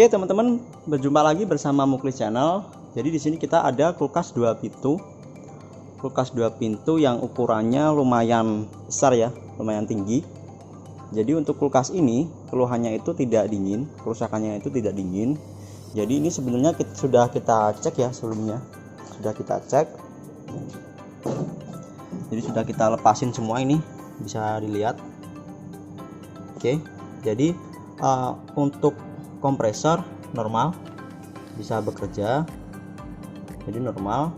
Oke teman-teman, berjumpa lagi bersama Muklis Channel. Jadi di sini kita ada kulkas 2 pintu. Kulkas 2 pintu yang ukurannya lumayan besar ya, lumayan tinggi. Jadi untuk kulkas ini keluhannya itu tidak dingin, kerusakannya itu tidak dingin. Jadi ini sebenarnya sudah kita cek ya sebelumnya. Sudah kita cek. Jadi sudah kita lepasin semua, ini bisa dilihat. Oke. Jadi untuk kompresor normal bisa bekerja, jadi normal.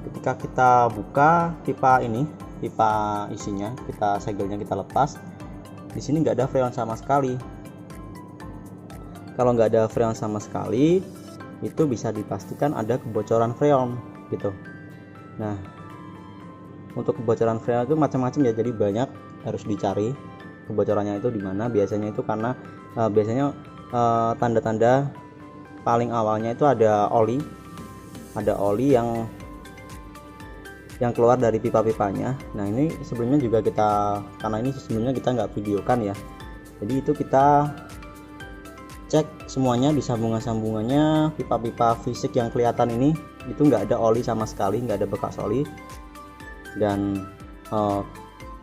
Ketika kita buka pipa ini, pipa isinya, kita segelnya kita lepas, di sini nggak ada freon sama sekali. Kalau nggak ada freon sama sekali, itu bisa dipastikan ada kebocoran freon gitu. Nah, untuk kebocoran freon itu macam-macam ya, jadi banyak, harus dicari kebocorannya itu di mana. Biasanya itu karena tanda-tanda paling awalnya itu ada oli yang keluar dari pipa-pipanya. Nah ini sebelumnya juga karena ini sebelumnya kita nggak videokan ya, jadi itu kita cek semuanya di sambungannya, pipa-pipa fisik yang kelihatan ini itu nggak ada oli sama sekali, nggak ada bekas oli, dan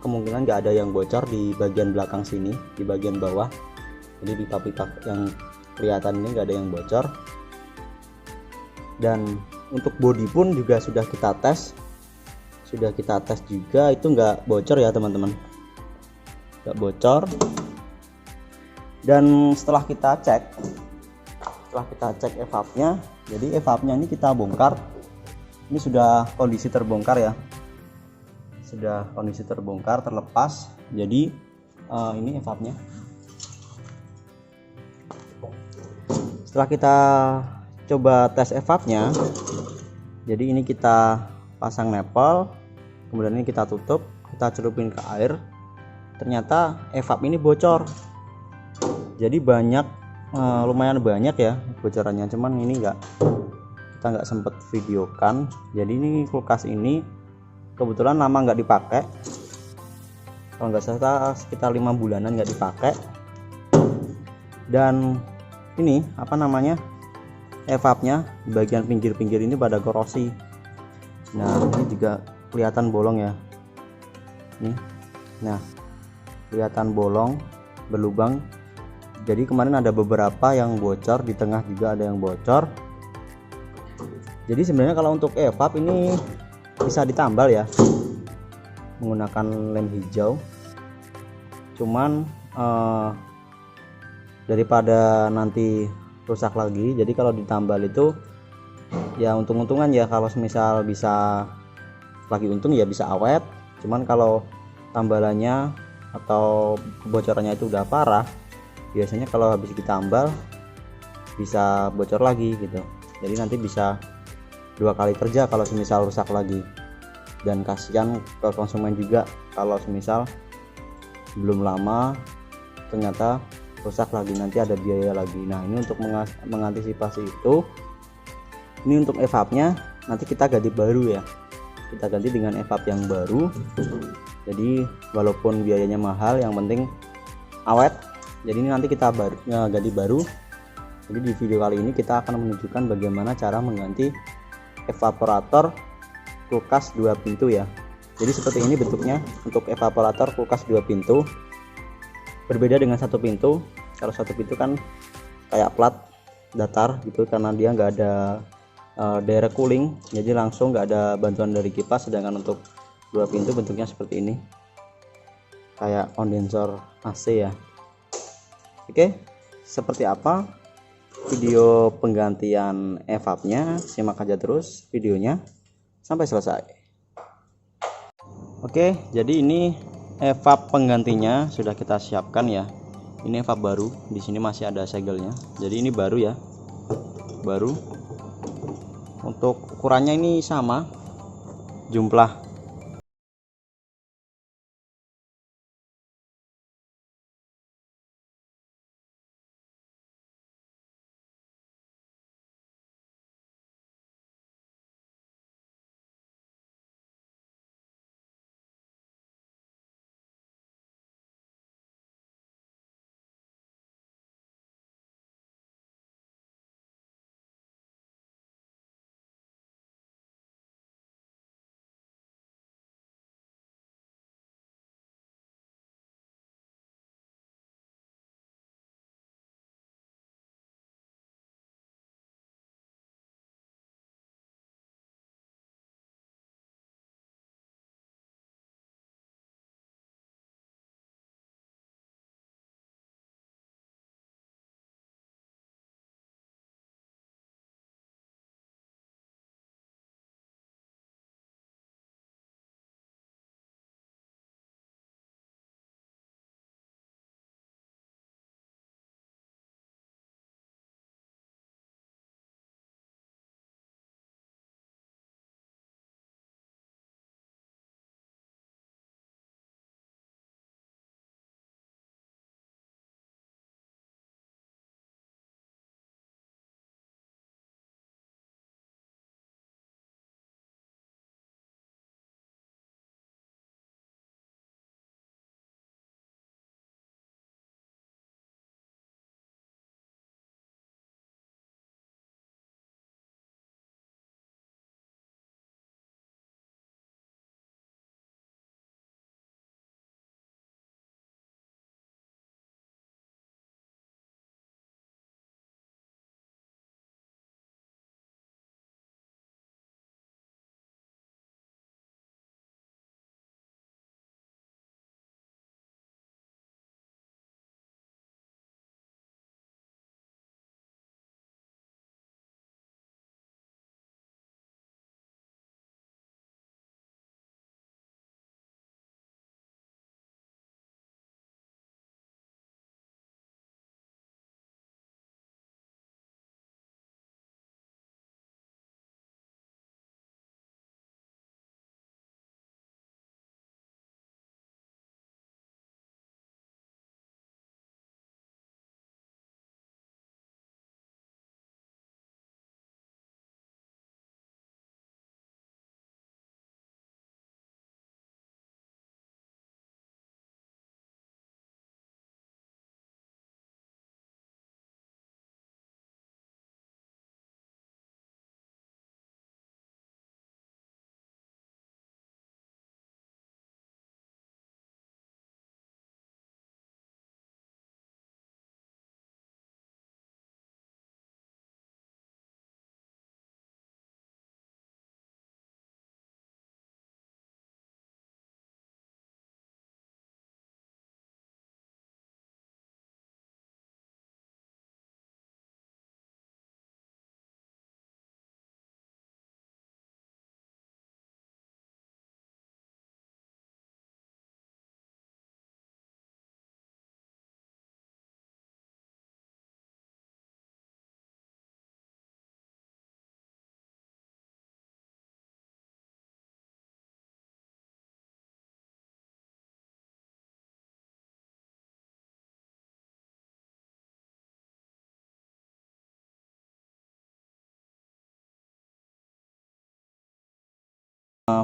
kemungkinan nggak ada yang bocor di bagian belakang sini, di bagian bawah. Jadi pipa-pipa yang kelihatan ini nggak ada yang bocor. Dan untuk bodi pun juga sudah kita tes juga, itu nggak bocor ya teman-teman, nggak bocor. Dan setelah kita cek evapnya, jadi evapnya ini kita bongkar, ini sudah kondisi terbongkar ya, terlepas. Jadi ini evapnya. Setelah kita coba tes evapnya, jadi ini kita pasang nepel, kemudian ini kita tutup, kita celupin ke air, ternyata evap ini bocor. Jadi lumayan banyak ya bocorannya, cuman ini kita nggak sempet videokan. Jadi ini kulkas ini kebetulan lama nggak dipakai, kalau nggak salah sekitar 5 bulanan nggak dipakai. Dan ini evapnya di bagian pinggir-pinggir ini pada korosi. Nah ini juga kelihatan bolong ya, nih, nah kelihatan bolong, berlubang. Jadi kemarin ada beberapa yang bocor, di tengah juga ada yang bocor. Jadi sebenarnya kalau untuk evap ini bisa ditambal ya menggunakan lem hijau, cuman daripada nanti rusak lagi, jadi kalau ditambal itu ya untung-untungan ya, kalau misal bisa lagi untung ya bisa awet. Cuman kalau tambalannya atau kebocorannya itu udah parah, biasanya kalau habis ditambal bisa bocor lagi gitu. Jadi nanti bisa 2 kali kerja kalau semisal rusak lagi, dan kasihan ke konsumen juga kalau semisal belum lama ternyata rusak lagi, nanti ada biaya lagi. Nah ini untuk mengantisipasi itu, ini untuk evapnya nanti kita ganti baru ya, kita ganti dengan evap yang baru. Jadi walaupun biayanya mahal, yang penting awet. Jadi ini nanti kita ganti baru. Jadi di video kali ini kita akan menunjukkan bagaimana cara mengganti evaporator kulkas 2 pintu ya. Jadi seperti ini bentuknya untuk evaporator kulkas 2 pintu. Berbeda dengan 1 pintu. Kalau 1 pintu kan kayak plat datar gitu, karena dia nggak ada direct cooling, jadi langsung nggak ada bantuan dari kipas. Sedangkan untuk 2 pintu bentuknya seperti ini, kayak kondensor AC ya. Oke, seperti apa video penggantian evapnya, simak aja terus videonya sampai selesai. Oke, jadi ini evap penggantinya sudah kita siapkan ya. Ini evap baru, di sini masih ada segelnya. Jadi ini baru ya, baru. Untuk ukurannya ini sama, jumlah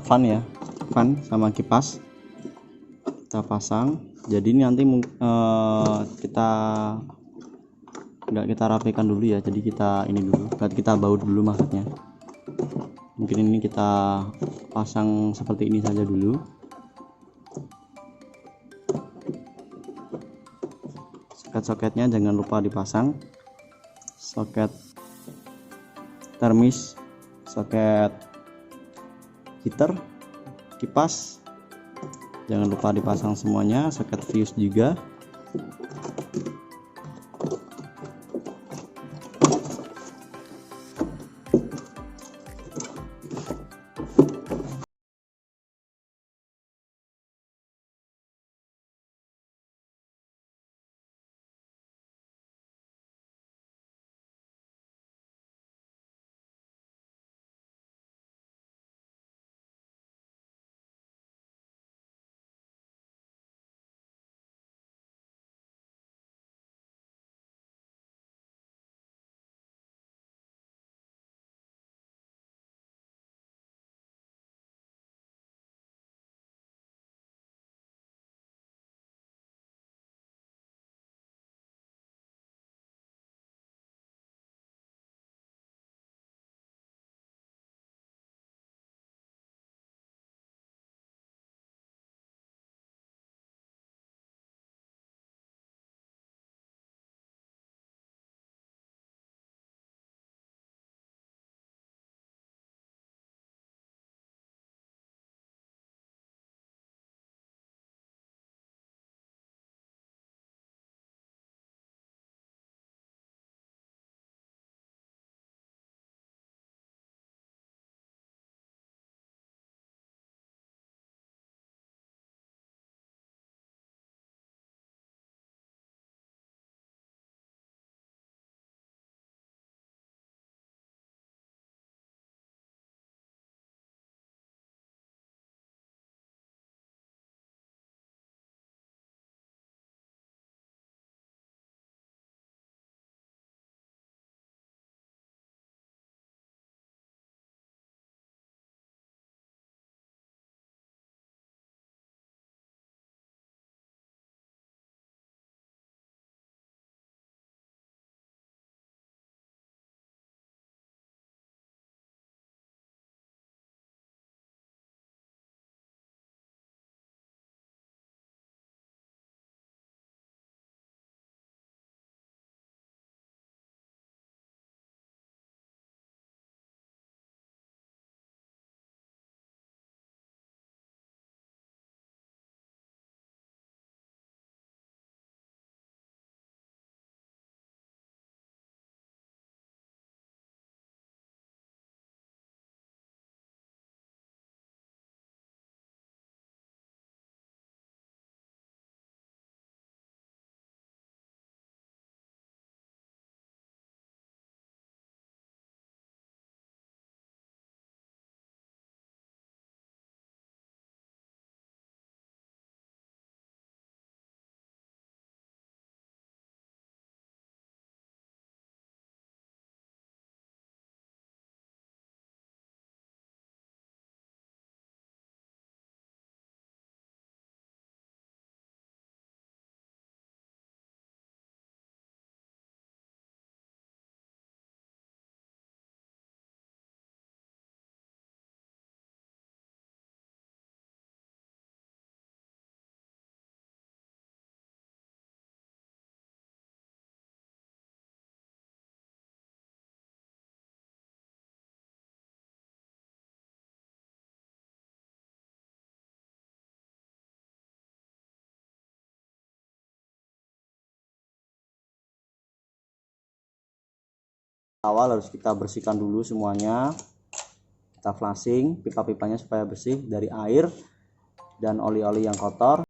fan ya, fan sama kipas kita pasang. Jadi ini nanti kita nggak kita rapikan dulu ya, jadi kita ini dulu, kita baut dulu maksudnya. Mungkin ini kita pasang seperti ini saja dulu. Soket-soketnya jangan lupa dipasang, soket termis, soket heater, kipas jangan lupa dipasang semuanya, soket fuse juga. Awal harus kita bersihkan dulu semuanya, kita flushing pipa-pipanya supaya bersih dari air dan oli-oli yang kotor.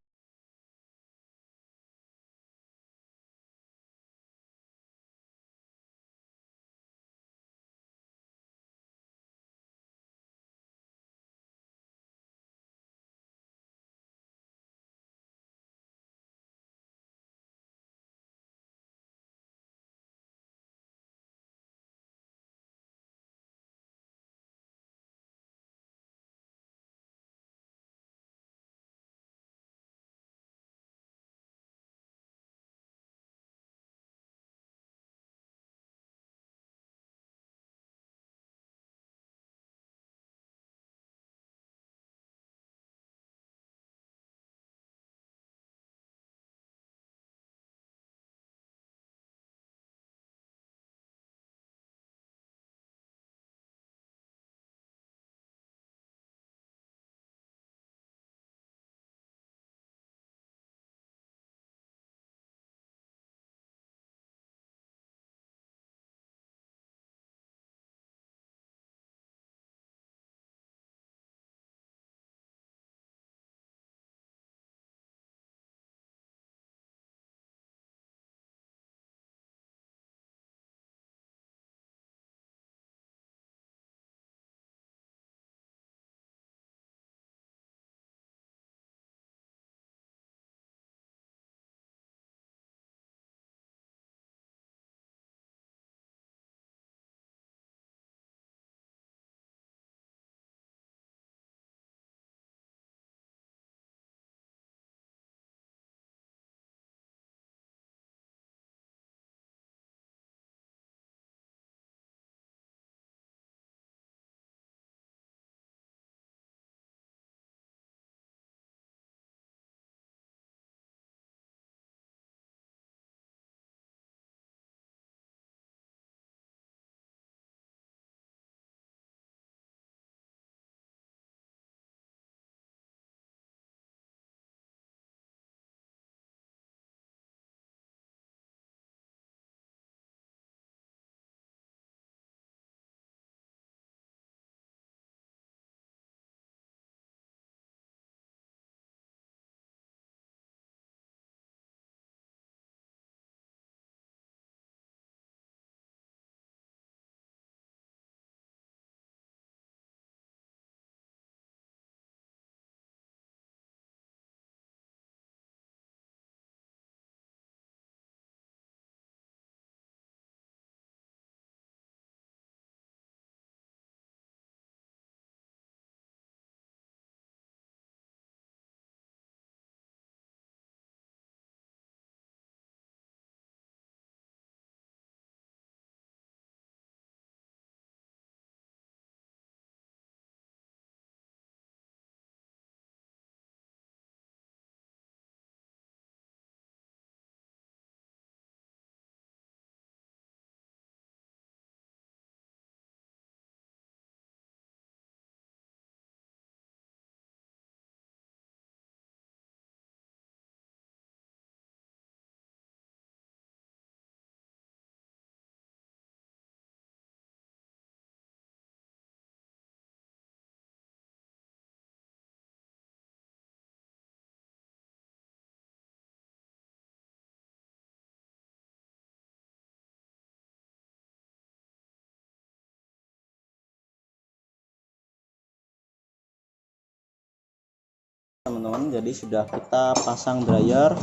teman-teman. Jadi sudah kita pasang dryer,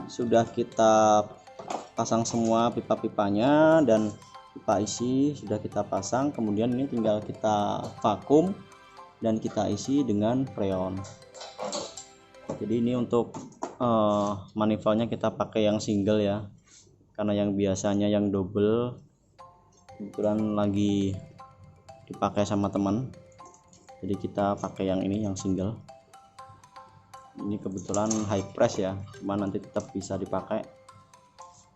sudah kita pasang semua pipa-pipanya dan pipa isi sudah kita pasang. Kemudian ini tinggal kita vakum dan kita isi dengan freon. Jadi ini untuk manifoldnya kita pakai yang single ya, karena yang biasanya yang double kebetulan lagi dipakai sama teman, jadi kita pakai yang ini, yang single. Ini kebetulan high press ya, cuma nanti tetap bisa dipakai.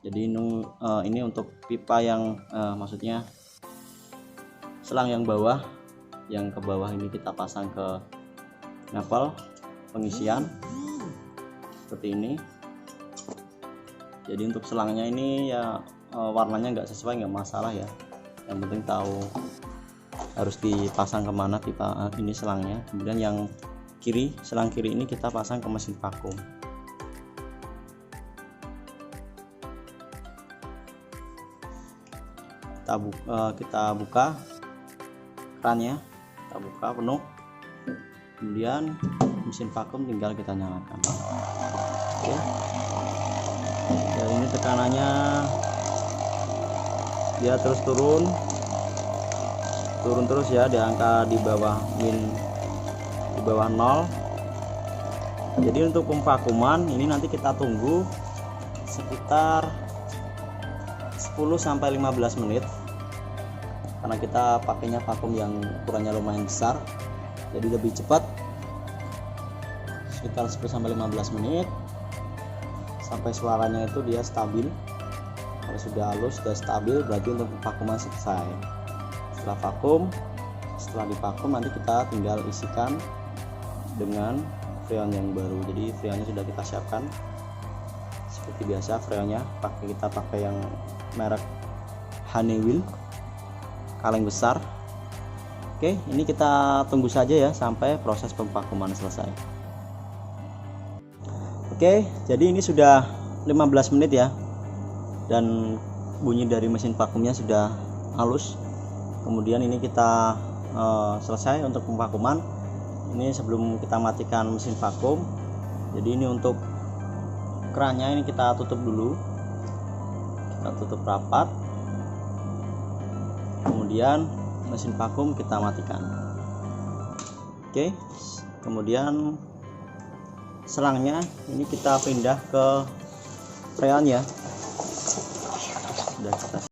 Jadi ini untuk pipa yang maksudnya selang yang bawah, yang ke bawah ini kita pasang ke nafal pengisian seperti ini. Jadi untuk selangnya ini ya warnanya nggak sesuai nggak masalah ya, yang penting tahu harus dipasang kemana pipa ini selangnya. Kemudian yang kiri, selang kiri ini kita pasang ke mesin vakum. Kita buka kerannya, kita buka penuh, kemudian mesin vakum tinggal kita nyalakan. Oke. Dan ini tekanannya dia terus turun terus ya, di angka di bawah 0. Jadi untuk pemvakuman ini nanti kita tunggu sekitar 10-15 menit, karena kita pakainya vakum yang ukurannya lumayan besar, jadi lebih cepat. Sekitar 10-15 menit sampai suaranya itu dia stabil. Kalau sudah halus, sudah stabil, berarti untuk vakuman selesai. Setelah divakum nanti kita tinggal isikan dengan freon yang baru. Jadi freonnya sudah kita siapkan seperti biasa. Freonnya kita pakai yang merek Honeywell, kaleng besar. Oke, ini kita tunggu saja ya sampai proses pemvakuman selesai. Oke, jadi ini sudah 15 menit ya, dan bunyi dari mesin vakumnya sudah halus. Kemudian ini kita selesai untuk pemvakuman. Ini sebelum kita matikan mesin vakum, jadi ini untuk kerannya ini kita tutup dulu, kita tutup rapat. Kemudian mesin vakum kita matikan. Oke, kemudian selangnya ini kita pindah ke freon ya. Sudah kita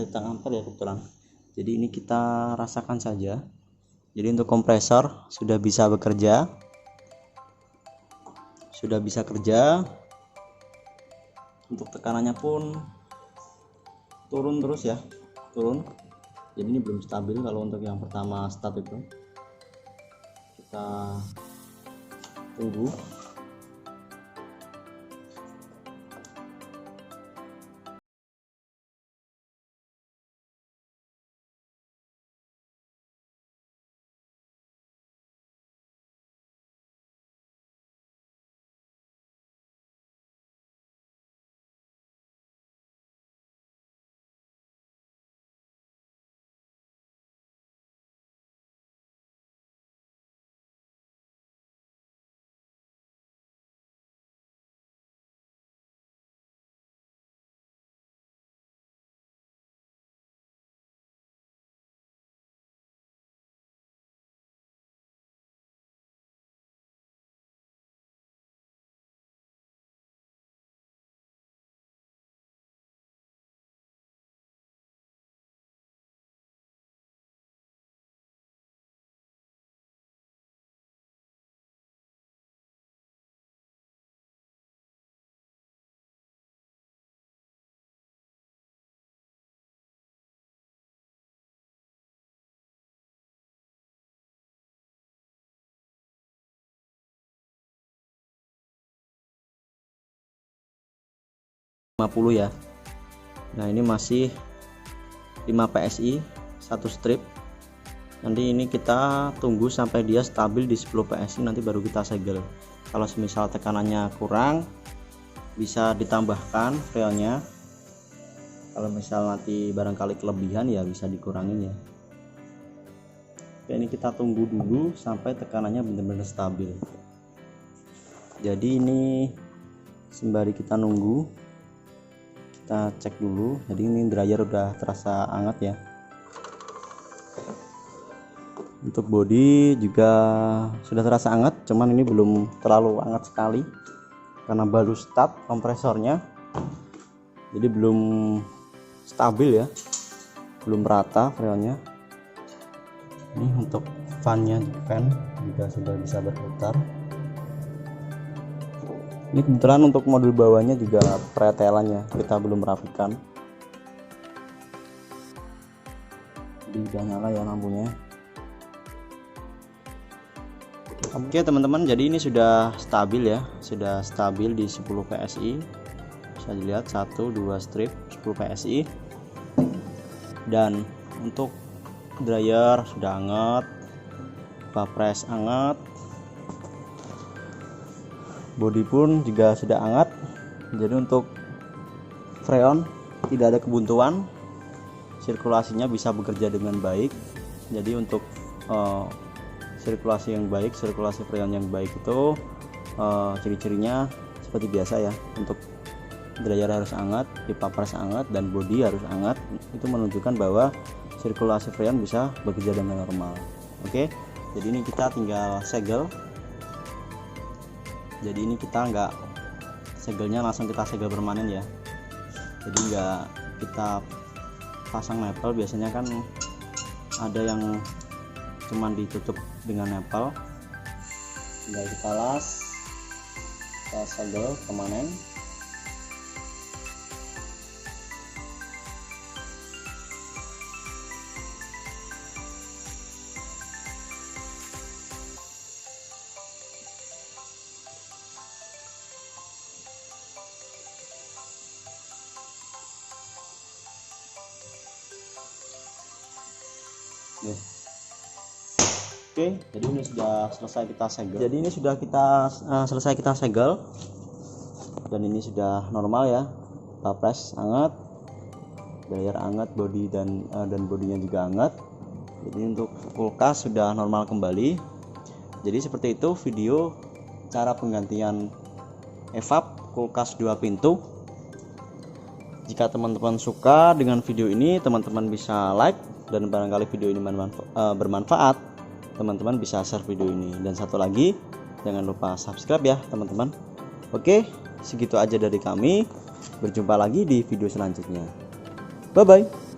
tentang ampere ya kebetulan. Jadi ini kita rasakan saja. Jadi untuk kompresor sudah bisa bekerja, sudah bisa kerja. Untuk tekanannya pun turun terus ya, turun. Jadi ini belum stabil kalau untuk yang pertama start itu. kita tunggu. Ya. Nah, ini masih 5 PSI 1 strip. Nanti ini kita tunggu sampai dia stabil di 10 PSI, nanti baru kita segel. Kalau semisal tekanannya kurang bisa ditambahkan freonnya. Kalau misal nanti barangkali kelebihan ya bisa dikurangin ya. Oke, ini kita tunggu dulu sampai tekanannya benar-benar stabil. Jadi ini sembari kita nunggu, kita cek dulu. Jadi ini dryer udah terasa hangat ya. Untuk body juga sudah terasa hangat, cuman ini belum terlalu hangat sekali karena baru start kompresornya, jadi belum stabil ya, belum rata freonnya. Ini untuk fan-nya juga sudah bisa berputar. Ini kebetulan untuk modul bawahnya juga pretelannya kita belum rapikan. Jadi udah nyala ya lampunya. Oke teman-teman, jadi ini sudah stabil ya, sudah stabil di 10 PSI. Bisa dilihat 1 2 strip 10 PSI. Dan untuk dryer sudah hangat, bapres hangat, body pun juga sudah hangat. Jadi untuk freon tidak ada kebuntuan, sirkulasinya bisa bekerja dengan baik. Jadi untuk sirkulasi yang baik, sirkulasi freon yang baik itu ciri-cirinya seperti biasa ya. Untuk dryer harus hangat, pipa pres hangat, dan body harus hangat. Itu menunjukkan bahwa sirkulasi freon bisa bekerja dengan normal. Oke, jadi ini kita tinggal segel. Jadi ini kita nggak segelnya langsung kita segel permanen ya, jadi nggak kita pasang nempel. Biasanya kan ada yang cuman ditutup dengan nempel, tinggal kita las, kita segel permanen. Oke, jadi ini sudah selesai kita segel. Jadi ini sudah kita selesai kita segel, dan ini sudah normal ya. Bapres hangat, dryer hangat, body dan bodinya juga hangat. Jadi untuk kulkas sudah normal kembali. Jadi seperti itu video cara penggantian evap kulkas 2 pintu. Jika teman-teman suka dengan video ini, teman-teman bisa like, dan barangkali video ini bermanfaat, teman-teman bisa share video ini. Dan satu lagi, jangan lupa subscribe ya teman-teman. Oke, segitu aja dari kami. Berjumpa lagi di video selanjutnya. Bye bye.